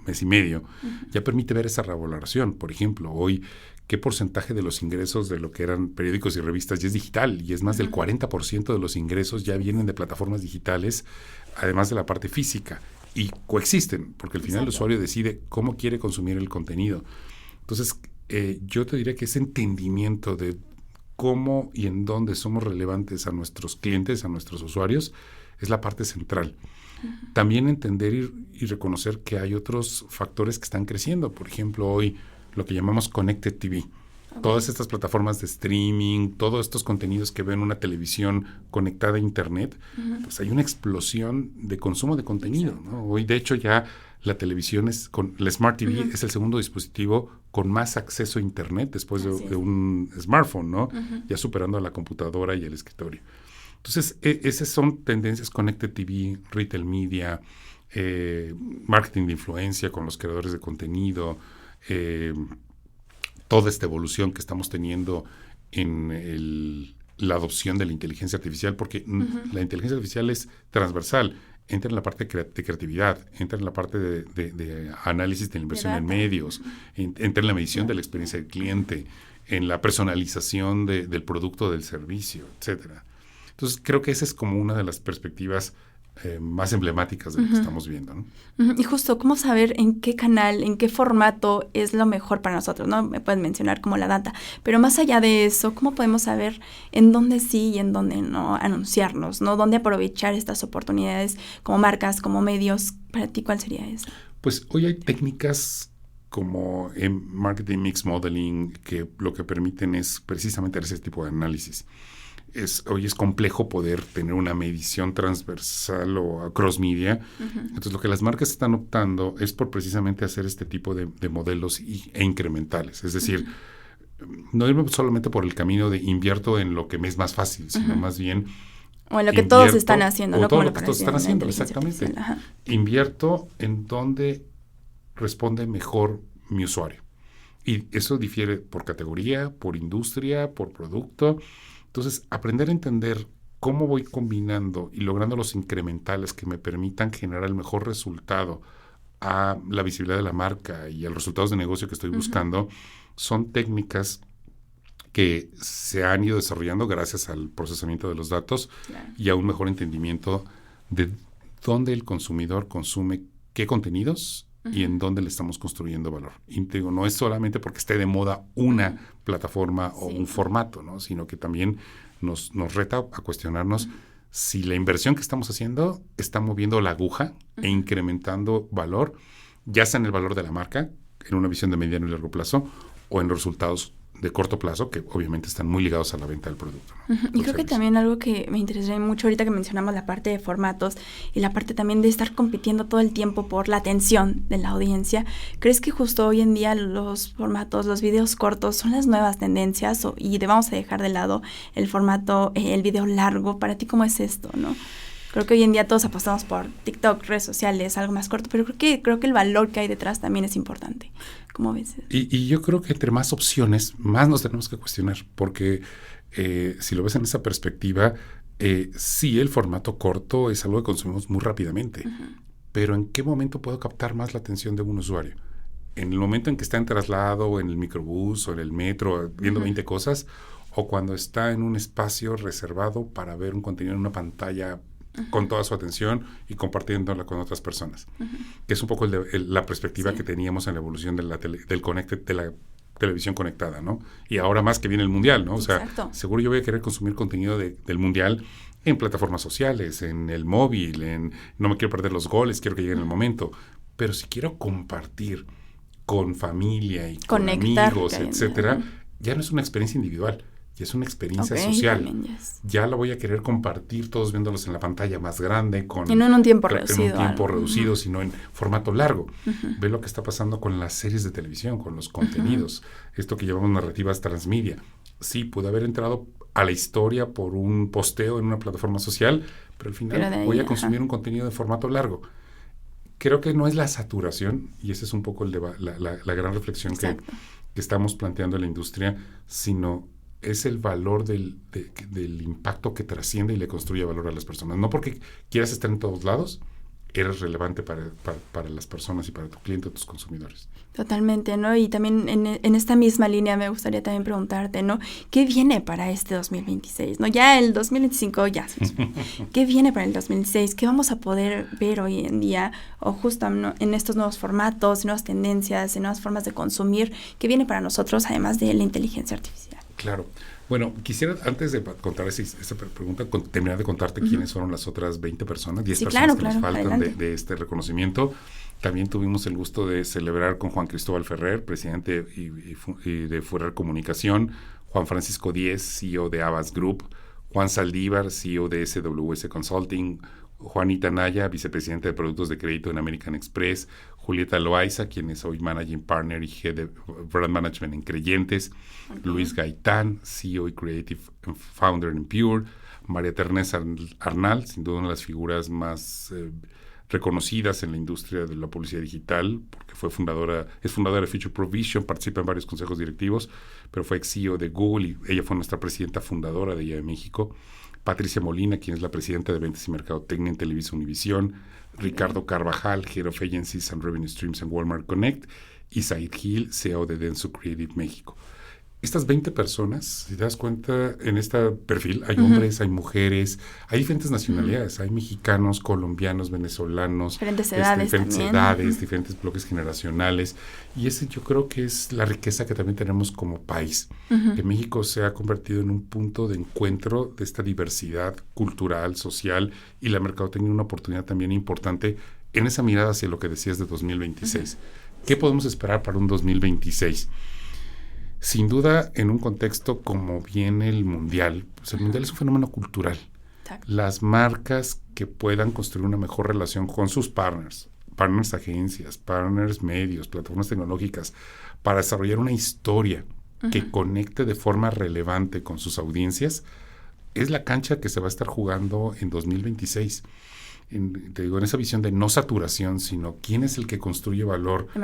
S3: mes y medio, ya permite ver esa revaloración. Por ejemplo, hoy, ¿qué porcentaje de los ingresos de lo que eran periódicos y revistas ya es digital? Y es más del 40% de los ingresos ya vienen de plataformas digitales, además de la parte física. Y coexisten, porque al final el usuario decide cómo quiere consumir el contenido. Entonces, yo te diría que ese entendimiento de cómo y en dónde somos relevantes a nuestros clientes, a nuestros usuarios, es la parte central. También entender y reconocer que hay otros factores que están creciendo. Por ejemplo, hoy lo que llamamos Connected TV. Todas estas plataformas de streaming, todos estos contenidos que ven una televisión conectada a Internet, pues hay una explosión de consumo de contenido, ¿no? Hoy, de hecho, ya la televisión la Smart TV es el segundo dispositivo con más acceso a Internet después de un smartphone, ¿no? Ya superando a la computadora y el escritorio. Entonces, esas son tendencias: Connected TV, Retail Media, marketing de influencia con los creadores de contenido, toda esta evolución que estamos teniendo en la adopción de la inteligencia artificial, porque la inteligencia artificial es transversal. Entra en la parte de creatividad, entra en la parte de análisis de la inversión en medios, entra en la medición de la experiencia del cliente, en la personalización del producto, del servicio, etcétera. Entonces, creo que esa es como una de las perspectivas más emblemáticas de lo que estamos viendo, ¿no?
S2: Y justo, ¿cómo saber en qué canal, en qué formato es lo mejor para nosotros, ¿no? Me puedes mencionar como la data, pero más allá de eso, ¿cómo podemos saber en dónde sí y en dónde no anunciarnos, ¿no? ¿Dónde aprovechar estas oportunidades como marcas, como medios? Para ti, ¿cuál sería eso?
S3: Pues hoy hay técnicas como en Marketing Mix Modeling que lo que permiten es precisamente hacer ese tipo de análisis. Hoy es complejo poder tener una medición transversal o cross-media. Entonces, lo que las marcas están optando es por precisamente hacer este tipo de modelos e incrementales. Es decir, no irme solamente por el camino de invierto en lo que me es más fácil, sino más bien...
S2: O en lo que todos están haciendo, ¿no?
S3: Todo lo que todos están haciendo, exactamente. Invierto en donde responde mejor mi usuario. Y eso difiere por categoría, por industria, por producto. Entonces, aprender a entender cómo voy combinando y logrando los incrementales que me permitan generar el mejor resultado a la visibilidad de la marca y a los resultados de negocio que estoy buscando, son técnicas que se han ido desarrollando gracias al procesamiento de los datos y a un mejor entendimiento de dónde el consumidor consume qué contenidos y en dónde le estamos construyendo valor. Y te digo, no es solamente porque esté de moda una plataforma o un formato, ¿no? Sino que también nos reta a cuestionarnos si la inversión que estamos haciendo está moviendo la aguja e incrementando valor ya sea en el valor de la marca, en una visión de mediano y largo plazo, o en los resultados de corto plazo, que obviamente están muy ligados a la venta del producto, ¿no?
S2: Y creo que también algo que me interesaría mucho ahorita que mencionamos la parte de formatos y la parte también de estar compitiendo todo el tiempo por la atención de la audiencia. ¿Crees que justo hoy en día los formatos, los videos cortos son las nuevas tendencias y debamos a dejar de lado el formato, el video largo? ¿Para ti cómo es esto, no? Creo que hoy en día todos apostamos por TikTok, redes sociales, algo más corto, pero creo que el valor que hay detrás también es importante. ¿Cómo ves?
S3: Y yo creo que entre más opciones, más nos tenemos que cuestionar, porque si lo ves en esa perspectiva, sí, el formato corto es algo que consumimos muy rápidamente, pero ¿en qué momento puedo captar más la atención de un usuario? ¿En el momento en que está en traslado, o en el microbús, o en el metro, viendo 20 cosas, o cuando está en un espacio reservado para ver un contenido en una pantalla con toda su atención y compartiéndola con otras personas? Que es un poco la perspectiva que teníamos en la evolución de la televisión conectada, ¿no? Y ahora más que viene el Mundial, ¿no? O sea, seguro yo voy a querer consumir contenido del Mundial en plataformas sociales, en el móvil, no me quiero perder los goles, quiero que llegue en el momento. Pero si quiero compartir con familia y con amigos, etcétera, ya no es una experiencia individual. Y es una experiencia social. Ya la voy a querer compartir todos viéndolos en la pantalla más grande. Y
S2: no en un tiempo reducido.
S3: En un tiempo reducido, sino en formato largo. Ve lo que está pasando con las series de televisión, con los contenidos. Esto que llamamos narrativas transmedia. Sí, pude haber entrado a la historia por un posteo en una plataforma social, pero al final voy a consumir un contenido de formato largo. Creo que no es la saturación, y esa es un poco la gran reflexión que estamos planteando en la industria, sino es el valor del impacto que trasciende y le construye valor a las personas. No porque quieras estar en todos lados, eres relevante para las personas y para tu cliente, tus consumidores.
S2: Totalmente, ¿no? Y también en esta misma línea me gustaría también preguntarte, ¿no? ¿Qué viene para este 2026? ¿No? Ya el 2025 ya se nos fue. ¿Qué viene para el 2026? ¿Qué vamos a poder ver hoy en día? O justo, ¿no?, en estos nuevos formatos, nuevas tendencias, en nuevas formas de consumir. ¿Qué viene para nosotros, además de la inteligencia artificial?
S3: Claro. Bueno, quisiera, antes de contar esa pregunta, terminar de contarte quiénes fueron las otras 20 personas, 10 personas que nos faltan de este reconocimiento. También tuvimos el gusto de celebrar con Juan Cristóbal Ferrer, presidente y de Ferrer Comunicación, Juan Francisco Díez, CEO de Abbas Group, Juan Saldívar, CEO de SWS Consulting, Juanita Naya, vicepresidenta de Productos de Crédito en American Express, Julieta Loaiza, quien es hoy Managing Partner y Head de Brand Management en Creyentes, Luis Gaitán, CEO y Creative Founder en Pure, María Teresa Arnal, sin duda una de las figuras más reconocidas en la industria de la publicidad digital, porque es fundadora de Future Provision, participa en varios consejos directivos, pero fue ex CEO de Google y ella fue nuestra presidenta fundadora de IA México. Patricia Molina, quien es la presidenta de Ventas y Mercadotecnia en Televisa Univisión, Ricardo Carvajal, Head of Agencies and Revenue Streams en Walmart Connect, y Said Gil, CEO de Denso Creative México. Estas 20 personas, si te das cuenta, en este perfil hay hombres, hay mujeres, hay diferentes nacionalidades, hay mexicanos, colombianos, venezolanos,
S2: diferentes edades,
S3: diferentes bloques generacionales, y ese yo creo que es la riqueza que también tenemos como país, que México se ha convertido en un punto de encuentro de esta diversidad cultural, social, y la mercadotecnia una oportunidad también importante en esa mirada hacia lo que decías de 2026. ¿Qué podemos esperar para un 2026? Sin duda, en un contexto como viene el Mundial, pues el Mundial es un fenómeno cultural. Las marcas que puedan construir una mejor relación con sus partners agencias, partners medios, plataformas tecnológicas, para desarrollar una historia que conecte de forma relevante con sus audiencias, es la cancha que se va a estar jugando en 2026. Te digo, en esa visión de no saturación, sino quién es el que construye valor
S2: de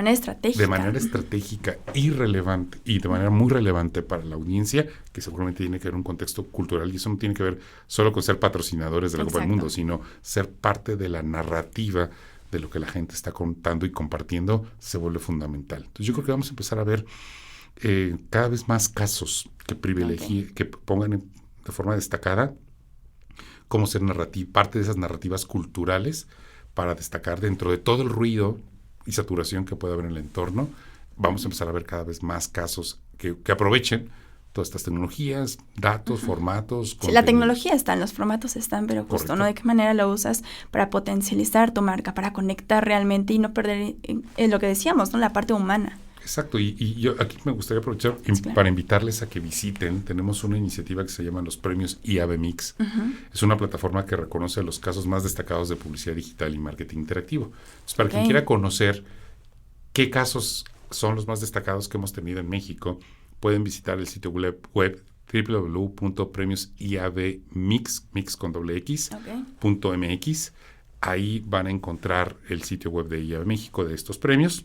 S2: manera estratégica
S3: y relevante, y de manera muy relevante para la audiencia, que seguramente tiene que ver un contexto cultural, y eso no tiene que ver solo con ser patrocinadores de la Copa del Mundo, sino ser parte de la narrativa de lo que la gente está contando y compartiendo, se vuelve fundamental. Entonces yo creo que vamos a empezar a ver cada vez más casos que privilegien, que pongan de forma destacada cómo ser parte de esas narrativas culturales para destacar dentro de todo el ruido y saturación que puede haber en el entorno. Vamos a empezar a ver cada vez más casos que aprovechen todas estas tecnologías, datos, formatos.
S2: Sí, la tecnología está, los formatos están, pero justo,
S3: Correcto.
S2: ¿no? ¿De qué manera lo usas para potencializar tu marca, para conectar realmente y no perder lo que decíamos, ¿no? La parte humana.
S3: Exacto, y yo aquí me gustaría aprovechar para invitarles a que visiten. Tenemos una iniciativa que se llama los premios IAB Mix. Es una plataforma que reconoce los casos más destacados de publicidad digital y marketing interactivo. Entonces, para quien quiera conocer qué casos son los más destacados que hemos tenido en México, pueden visitar el sitio web www.premiosiabmix.mx. Ahí van a encontrar el sitio web de IAB México de estos premios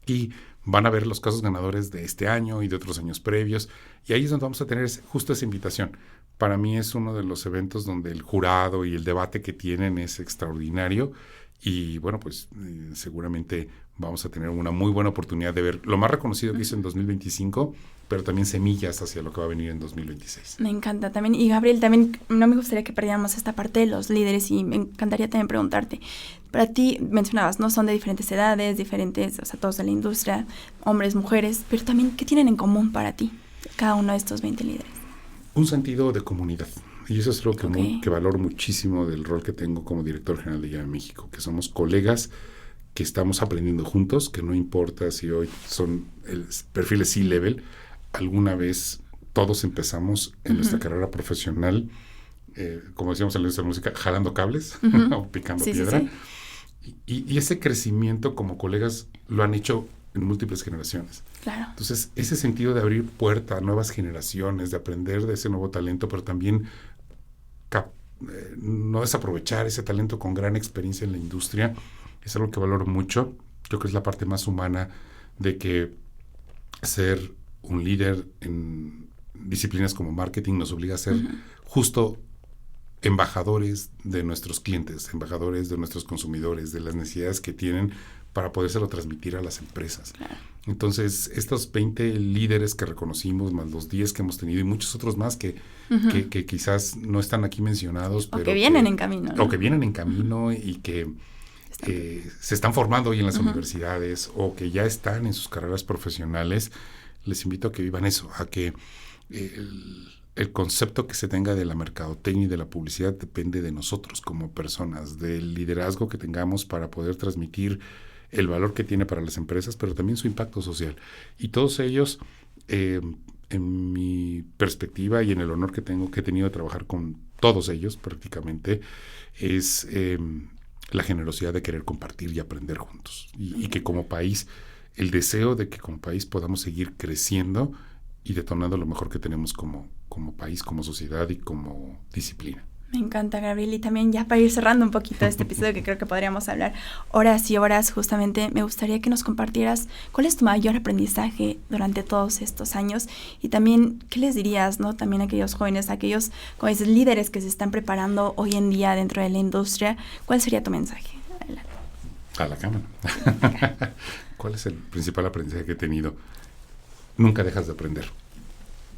S3: y van a ver los casos ganadores de este año y de otros años previos. Y ahí es donde vamos a tener justo esa invitación. Para mí es uno de los eventos donde el jurado y el debate que tienen es extraordinario. Y bueno, pues seguramente vamos a tener una muy buena oportunidad de ver lo más reconocido que hizo en 2025, pero también semillas hacia lo que va a venir en 2026.
S2: Me encanta también. Y Gabriel, también no me gustaría que perdiéramos esta parte de los líderes y me encantaría también preguntarte, para ti, mencionabas, ¿no? Son de diferentes edades, diferentes, o sea, todos de la industria, hombres, mujeres, pero también, ¿qué tienen en común para ti cada uno de estos 20 líderes?
S3: Un sentido de comunidad. Y eso es algo que valoro muchísimo del rol que tengo como director general de IAB México, que somos colegas que estamos aprendiendo juntos, que no importa si hoy son perfiles C-level, alguna vez todos empezamos en nuestra carrera profesional, como decíamos en la industria de música, jalando cables o picando piedra.
S2: Sí.
S3: Y ese crecimiento como colegas lo han hecho en múltiples generaciones.
S2: Claro.
S3: Entonces, ese sentido de abrir puerta a nuevas generaciones, de aprender de ese nuevo talento, pero también no desaprovechar ese talento con gran experiencia en la industria, es algo que valoro mucho. Creo que es la parte más humana de que ser un líder en disciplinas como marketing nos obliga a ser justo embajadores de nuestros clientes, embajadores de nuestros consumidores, de las necesidades que tienen para podérselo transmitir a las empresas.
S2: Claro.
S3: Entonces, estos 20 líderes que reconocimos, más los 10 que hemos tenido y muchos otros más que quizás no están aquí mencionados.
S2: O que vienen en camino, ¿no?
S3: O que vienen en camino y que se están formando hoy en las universidades o que ya están en sus carreras profesionales. Les invito a que vivan eso, a que el concepto que se tenga de la mercadotecnia y de la publicidad depende de nosotros como personas, del liderazgo que tengamos para poder transmitir el valor que tiene para las empresas, pero también su impacto social. Y todos ellos, en mi perspectiva y en el honor que he tenido de trabajar con todos ellos prácticamente, es la generosidad de querer compartir y aprender juntos. Y que como país, el deseo de que como país podamos seguir creciendo y detonando lo mejor que tenemos como país, como sociedad y como disciplina.
S2: Me encanta, Gabriel. Y también ya para ir cerrando un poquito este episodio, que creo que podríamos hablar horas y horas, justamente me gustaría que nos compartieras cuál es tu mayor aprendizaje durante todos estos años y también qué les dirías, ¿no? También a aquellos jóvenes, a aquellos como dices, líderes que se están preparando hoy en día dentro de la industria. ¿Cuál sería tu mensaje? Adelante.
S3: A la cámara. ¿Cuál es el principal aprendizaje que he tenido? Nunca dejas de aprender.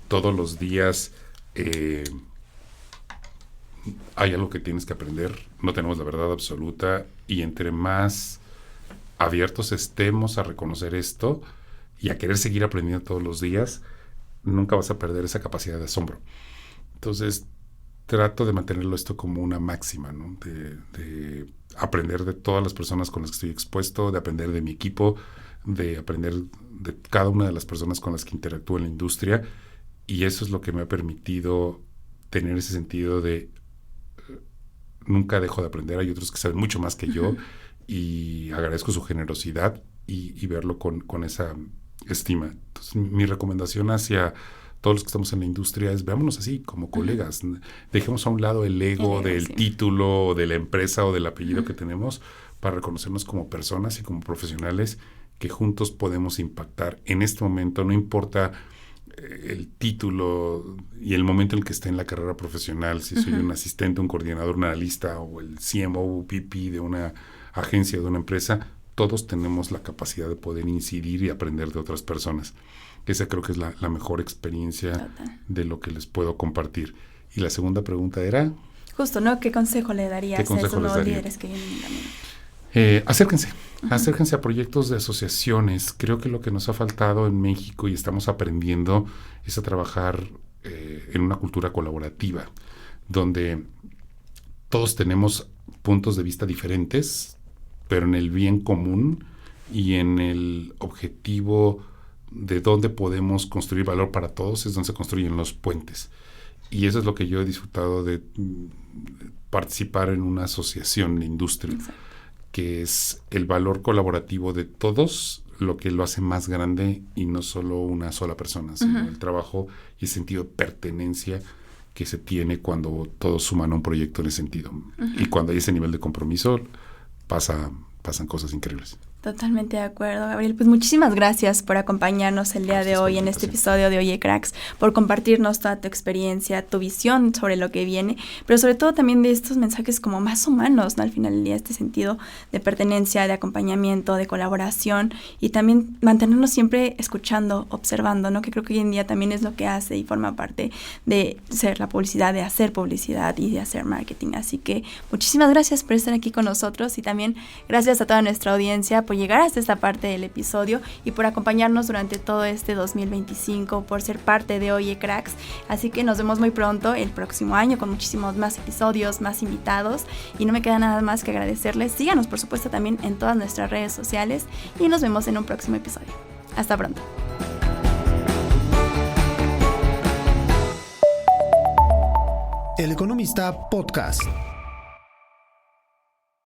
S3: Todos los días hay algo que tienes que aprender, no tenemos la verdad absoluta y entre más abiertos estemos a reconocer esto y a querer seguir aprendiendo todos los días, nunca vas a perder esa capacidad de asombro. Entonces, trato de mantenerlo esto como una máxima, ¿no? De aprender de todas las personas con las que estoy expuesto, de aprender de mi equipo, de aprender de cada una de las personas con las que interactúo en la industria y eso es lo que me ha permitido tener ese sentido de nunca dejo de aprender, hay otros que saben mucho más que yo y agradezco su generosidad y verlo con esa estima. Entonces, mi recomendación hacia todos los que estamos en la industria es veámonos así, como colegas. Dejemos a un lado el ego del título, de la empresa o del apellido que tenemos para reconocernos como personas y como profesionales que juntos podemos impactar en este momento, no importa el título y el momento en el que esté en la carrera profesional, si soy un asistente, un coordinador, un analista o el CMO, VP de una agencia, de una empresa, todos tenemos la capacidad de poder incidir y aprender de otras personas. Esa creo que es la mejor experiencia de lo que les puedo compartir. Y la segunda pregunta era...
S2: Justo, ¿no? ¿Qué consejo le darías a esos nuevos líderes que vienen en camino?
S3: Acérquense a proyectos de asociaciones. Creo que lo que nos ha faltado en México y estamos aprendiendo es a trabajar en una cultura colaborativa, donde todos tenemos puntos de vista diferentes, pero en el bien común y en el objetivo de dónde podemos construir valor para todos es donde se construyen los puentes. Y eso es lo que yo he disfrutado de participar en una asociación de industria. Exacto. Que es el valor colaborativo de todos lo que lo hace más grande y no solo una sola persona, sino el trabajo y el sentido de pertenencia que se tiene cuando todos suman a un proyecto en ese sentido. Y cuando hay ese nivel de compromiso, pasan cosas increíbles.
S2: Totalmente de acuerdo, Gabriel. Pues muchísimas gracias por acompañarnos el día de hoy en este episodio de Oye Cracks, por compartirnos toda tu experiencia, tu visión sobre lo que viene, pero sobre todo también de estos mensajes como más humanos, ¿no? Al final del día, este sentido de pertenencia, de acompañamiento, de colaboración y también mantenernos siempre escuchando, observando, ¿no? Que creo que hoy en día también es lo que hace y forma parte de ser la publicidad, de hacer publicidad y de hacer marketing. Así que muchísimas gracias por estar aquí con nosotros y también gracias a toda nuestra audiencia por llegar hasta esta parte del episodio y por acompañarnos durante todo este 2025, por ser parte de Oye Cracks. Así que nos vemos muy pronto el próximo año con muchísimos más episodios, más invitados y no me queda nada más que agradecerles. Síganos por supuesto también en todas nuestras redes sociales y nos vemos en un próximo episodio. Hasta pronto.
S1: El Economista Podcast.